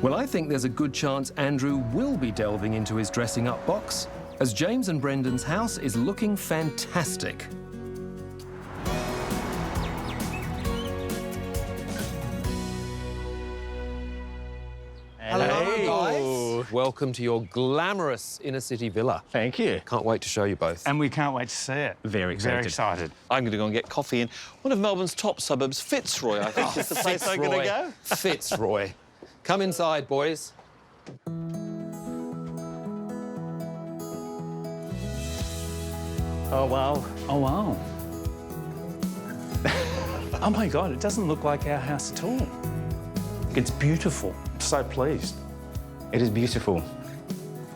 Speaker 1: Well, I think there's a good chance Andrew will be delving into his dressing up box, as James and Brendan's house is looking fantastic.
Speaker 5: Hello, guys. Welcome to your glamorous inner city villa.
Speaker 3: Thank you.
Speaker 5: Can't wait to show you both.
Speaker 8: And we can't wait to see it.
Speaker 3: Very excited.
Speaker 8: Very excited.
Speaker 6: I'm going to go and get coffee in one of Melbourne's top suburbs, Fitzroy, I think is the place I'm going to go.
Speaker 5: Fitzroy. Come inside, boys.
Speaker 3: Oh, wow.
Speaker 8: Oh, wow. Oh, my God, it doesn't look like our house at all. It's beautiful. I'm so pleased.
Speaker 3: It is beautiful.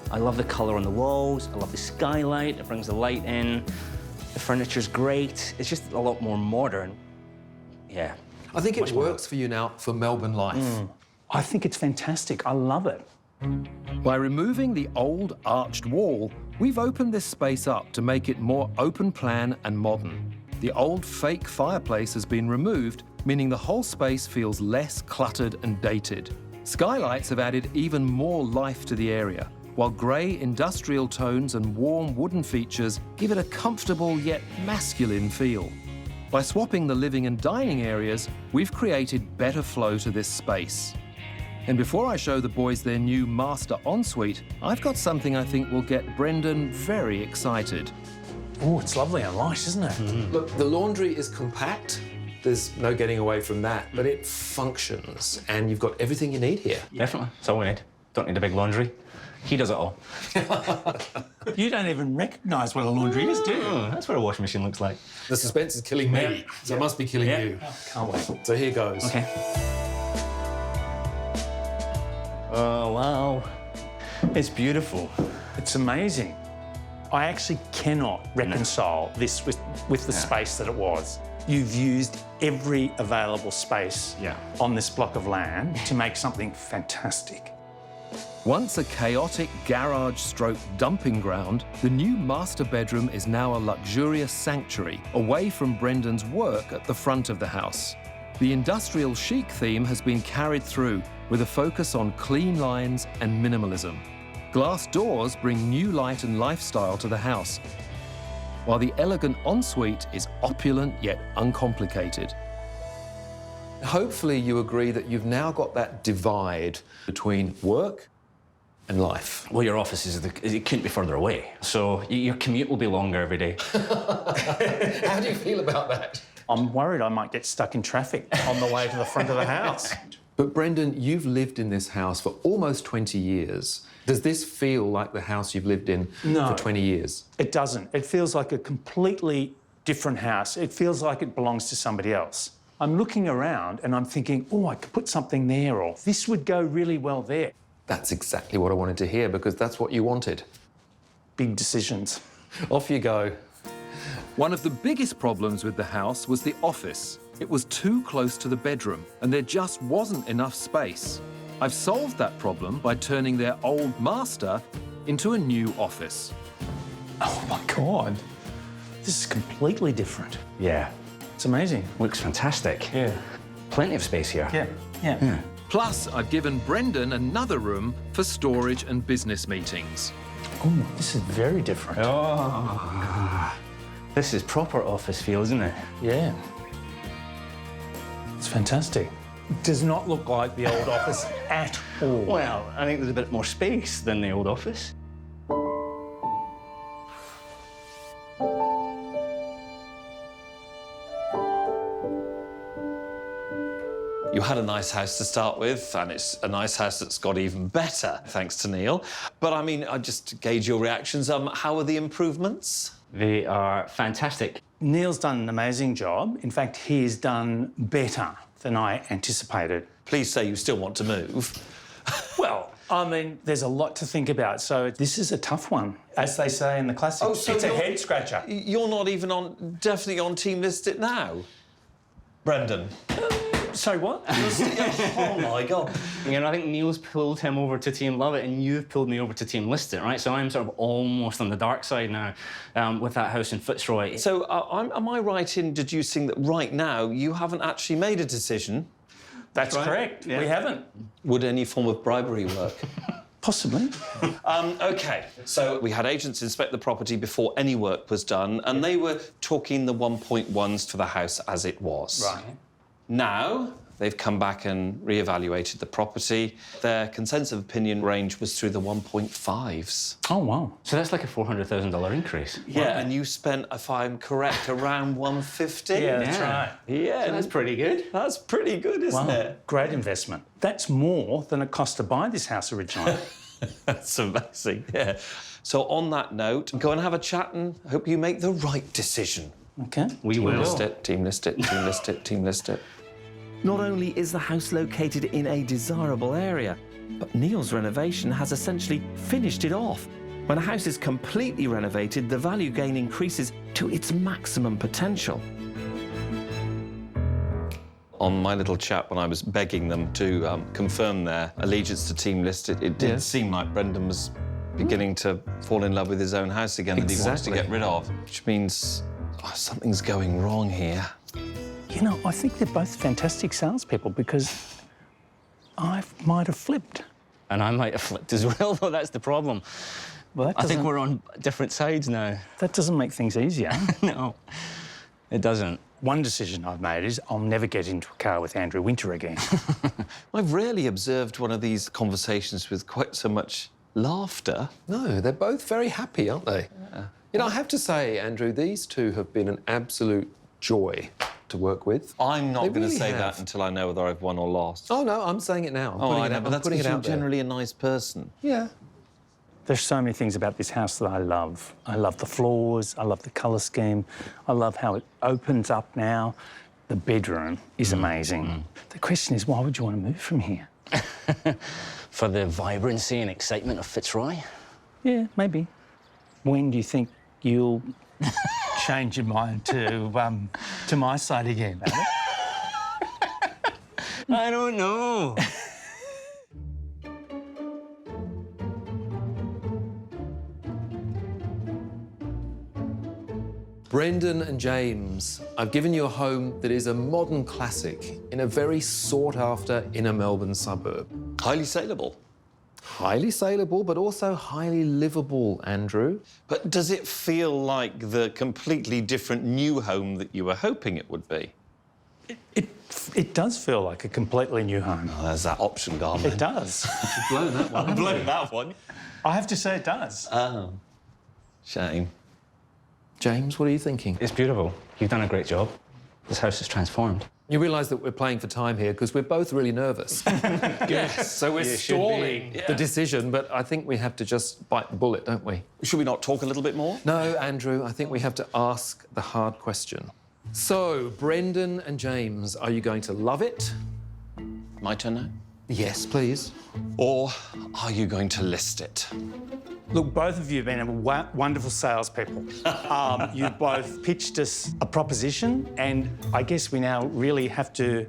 Speaker 3: I love the colour on the walls. I love the skylight. It brings the light in. The furniture's great. It's just a lot more modern. Yeah.
Speaker 5: I think it works for you now for Melbourne life.
Speaker 8: I think it's fantastic. I love it.
Speaker 1: By removing the old arched wall, we've opened this space up to make it more open plan and modern. The old fake fireplace has been removed, meaning the whole space feels less cluttered and dated. Skylights have added even more life to the area, while grey industrial tones and warm wooden features give it a comfortable yet masculine feel. By swapping the living and dining areas, we've created better flow to this space. And before I show the boys their new master ensuite, I've got something I think will get Brendan very excited.
Speaker 8: Oh, it's lovely and light, isn't it?
Speaker 5: Look, the laundry is compact. There's no getting away from that, but it functions, and you've got everything you need here.
Speaker 3: Definitely. That's all we need. Don't need a big laundry. He does it all.
Speaker 8: You don't even recognise what a laundry is, do you?
Speaker 3: That's what a washing machine looks like.
Speaker 5: The suspense is killing me, so it must be killing you.
Speaker 8: Can't wait.
Speaker 5: So here goes.
Speaker 3: Okay. Oh, wow. It's beautiful.
Speaker 8: It's amazing. I actually cannot reconcile this with the space that it was. You've used every available space on this block of land to make something fantastic.
Speaker 1: Once a chaotic garage-stroke dumping ground, the new master bedroom is now a luxurious sanctuary away from Brendan's work at the front of the house. The industrial chic theme has been carried through with a focus on clean lines and minimalism. Glass doors bring new light and lifestyle to the house, while the elegant ensuite is opulent yet uncomplicated.
Speaker 5: Hopefully you agree that you've now got that divide between work and life.
Speaker 3: Well, your office it couldn't be further away, so your commute will be longer every day.
Speaker 5: How do you feel about that?
Speaker 8: I'm worried I might get stuck in traffic on the way to the front of the house.
Speaker 5: But Brendan, you've lived in this house for almost 20 years. Does this feel like the house you've lived in for 20 years?
Speaker 8: It doesn't. It feels like a completely different house. It feels like it belongs to somebody else. I'm looking around and I'm thinking, oh, I could put something there, or this would go really well there.
Speaker 5: That's exactly what I wanted to hear, because that's what you wanted.
Speaker 8: Big decisions.
Speaker 5: Off you go.
Speaker 1: One of the biggest problems with the house was the office. It was too close to the bedroom, and there just wasn't enough space. I've solved that problem by turning their old master into a new office.
Speaker 8: Oh my God. This is completely different.
Speaker 3: Yeah.
Speaker 8: It's amazing.
Speaker 3: Looks fantastic.
Speaker 8: Yeah.
Speaker 3: Plenty of space here.
Speaker 8: Yeah.
Speaker 1: Plus, I've given Brendan another room for storage and business meetings.
Speaker 8: Oh, this is very different.
Speaker 3: Oh. This is proper office feel, isn't it?
Speaker 8: Yeah. It's fantastic. It does not look like the old office at all.
Speaker 3: Well, I think there's a bit more space than the old office.
Speaker 6: You had a nice house to start with, and it's a nice house that's got even better, thanks to Neil. But, I mean, just to gauge your reactions, how are the improvements?
Speaker 3: They are fantastic.
Speaker 8: Neil's done an amazing job. In fact, he's done better than I anticipated.
Speaker 6: Please say you still want to move.
Speaker 8: Well, I mean, there's a lot to think about, so this is a tough one. As they say in the classics,
Speaker 6: Oh, so
Speaker 8: it's a
Speaker 6: you're-
Speaker 8: head scratcher.
Speaker 6: You're not even definitely on Team List It now? Brendan?
Speaker 8: Sorry, what?
Speaker 6: Oh, my God.
Speaker 3: You know, I think Neil's pulled him over to Team Love It and you've pulled me over to Team List It, right? So I'm sort of almost on the dark side now with that house in Fitzroy.
Speaker 6: So am I right in deducing that right now you haven't actually made a decision?
Speaker 8: That's correct.
Speaker 3: Yeah.
Speaker 8: We haven't.
Speaker 6: Would any form of bribery work?
Speaker 8: Possibly.
Speaker 6: OK, so we had agents inspect the property before any work was done, and they were talking the 1.1s for the house as it was.
Speaker 8: Right.
Speaker 6: Now, they've come back and re-evaluated the property. Their consensus of opinion range was through the 1.5s.
Speaker 8: Oh, wow.
Speaker 3: So that's like a $400,000 increase.
Speaker 6: Yeah, and you spent, if I'm correct, around 150.
Speaker 8: Yeah, that's right.
Speaker 6: Yeah,
Speaker 3: So that's pretty good.
Speaker 6: That's pretty good, isn't
Speaker 8: Wow.
Speaker 6: it?
Speaker 8: Great investment. That's more than it cost to buy this house originally.
Speaker 6: That's amazing, yeah. So on that note, go and have a chat and hope you make the right decision.
Speaker 8: OK.
Speaker 3: We
Speaker 6: Team
Speaker 3: will.
Speaker 6: list it, team list it, team list it, team list it.
Speaker 4: Not only is the house located in a desirable area, but Neil's renovation has essentially finished it off. When a house is completely renovated, the value gain increases to its maximum potential.
Speaker 6: On my little chat, when I was begging them to confirm their allegiance to Team List, it did seem like Brendan was beginning to fall in love with his own house again that he wants to get rid of, which means something's going wrong here.
Speaker 8: You know, I think they're both fantastic salespeople because I might have flipped.
Speaker 3: And I might have flipped as well, though. That's the problem.
Speaker 8: Well,
Speaker 3: I think we're on different sides now.
Speaker 8: That doesn't make things easier.
Speaker 3: No, it doesn't.
Speaker 8: One decision I've made is I'll never get into a car with Andrew Winter again.
Speaker 6: I've rarely observed one of these conversations with quite so much laughter.
Speaker 5: No, they're both very happy, aren't they? Yeah. You know, I have to say, Andrew, these two have been an absolute joy to work with.
Speaker 6: I'm not going to
Speaker 5: really
Speaker 6: say
Speaker 5: have.
Speaker 6: that until I know whether I've won or lost.
Speaker 5: Oh, no, I'm saying it now.
Speaker 6: But that's because you're
Speaker 5: out there.
Speaker 6: generally a nice person.
Speaker 5: Yeah.
Speaker 8: There's so many things about this house that I love. I love the floors, I love the colour scheme, I love how it opens up now. The bedroom is amazing. The question is, why would you want to move from here?
Speaker 3: For the vibrancy and excitement of Fitzroy?
Speaker 8: Yeah, maybe. When do you think you'll change your mind to my side again, Albert?
Speaker 3: I don't know.
Speaker 5: Brendan and James, I've given you a home that is a modern classic in a very sought-after inner Melbourne suburb.
Speaker 6: Highly saleable.
Speaker 5: Highly saleable, but also highly livable, Andrew.
Speaker 6: But does it feel like the completely different new home that you were hoping it would be?
Speaker 8: It does feel like a completely new home.
Speaker 6: Oh, there's that option gone.
Speaker 8: It does.
Speaker 5: You've blown that one.
Speaker 6: I've blown that one.
Speaker 8: I have to say it does.
Speaker 6: Oh, shame.
Speaker 5: James, what are you thinking?
Speaker 3: It's beautiful. You've done a great job. This house is transformed.
Speaker 5: You realise that we're playing for time here because we're both really nervous.
Speaker 6: Yes, so we're stalling
Speaker 5: the decision, but I think we have to just bite the bullet, don't we?
Speaker 6: Should we not talk a little bit more?
Speaker 5: No, Andrew, I think we have to ask the hard question. So, Brendan and James, are you going to love it?
Speaker 6: My turn now?
Speaker 5: Yes, please.
Speaker 6: Or are you going to list it?
Speaker 8: Look, both of you have been wonderful salespeople. You both pitched us a proposition, and I guess we now really have to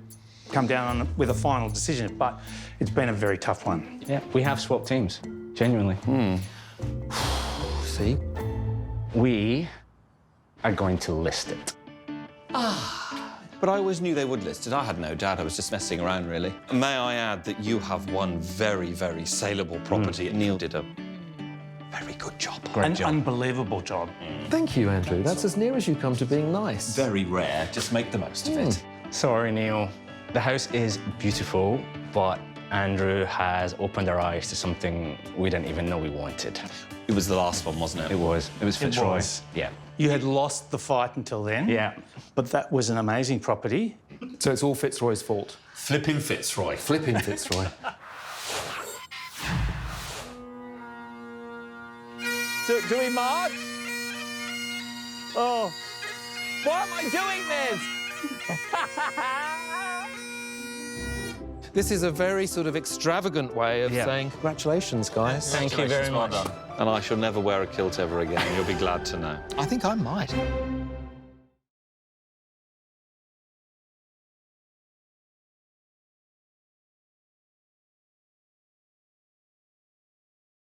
Speaker 8: come down with a final decision, but it's been a very tough one.
Speaker 3: Yeah, we have swapped teams, genuinely.
Speaker 5: See?
Speaker 3: We are going to list it.
Speaker 6: But I always knew they would list it. I had no doubt. I was just messing around, really. May I add that you have one very, very saleable property. Neil did a very good job.
Speaker 8: An unbelievable job.
Speaker 5: Thank you, Andrew. That's as near as you come to being nice.
Speaker 6: Very rare. Just make the most of it.
Speaker 3: Sorry, Neil. The house is beautiful, but Andrew has opened our eyes to something we didn't even know we wanted.
Speaker 6: It was the last one, wasn't it?
Speaker 3: It was. It was Fitzroy.
Speaker 8: was.
Speaker 3: Yeah.
Speaker 8: You had lost the fight until then.
Speaker 3: Yeah.
Speaker 8: But that was an amazing property.
Speaker 5: So it's all Fitzroy's fault.
Speaker 6: Flipping Fitzroy.
Speaker 5: Flipping Fitzroy.
Speaker 6: Do we march? Oh. Why am I doing this?
Speaker 5: This is a very sort of extravagant way of saying congratulations, guys.
Speaker 3: Thank you very much.
Speaker 6: And I shall never wear a kilt ever again. You'll be glad to know. I think I might.